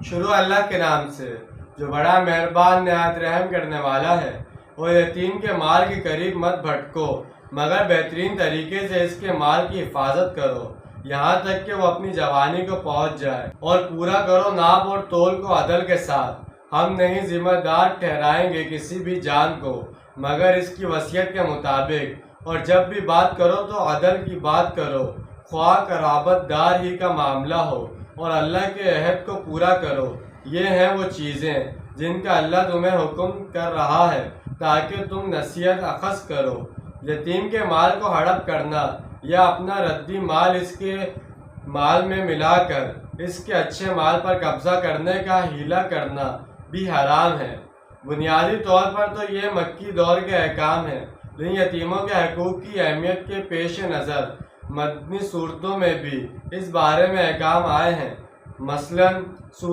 شروع اللہ کے نام سے جو بڑا مہربان نہایت رحم کرنے والا ہے۔ اور یتیم کے مال کے قریب مت بھٹکو مگر بہترین طریقے سے اس کے مال کی حفاظت کرو یہاں تک کہ وہ اپنی جوانی کو پہنچ جائے، اور پورا کرو ناپ اور تول کو عدل کے ساتھ۔ ہم نہیں ذمہ دار ٹھہرائیں گے کسی بھی جان کو مگر اس کی وصیت کے مطابق، اور جب بھی بات کرو تو عدل کی بات کرو، خواہ قرابت دار ہی کا معاملہ ہو، اور اللہ کے عہد کو پورا کرو۔ یہ ہیں وہ چیزیں جن کا اللہ تمہیں حکم کر رہا ہے تاکہ تم نصیحت اخذ کرو۔ یتیم کے مال کو ہڑپ کرنا یا اپنا ردی مال اس کے مال میں ملا کر اس کے اچھے مال پر قبضہ کرنے کا حیلہ کرنا بھی حرام ہے۔ بنیادی طور پر تو یہ مکی دور کے احکام ہیں، لیکن یتیموں کے حقوق کی اہمیت کے پیش نظر مدنی صورتوں میں بھی اس بارے میں احکام آئے ہیں۔ مثلاً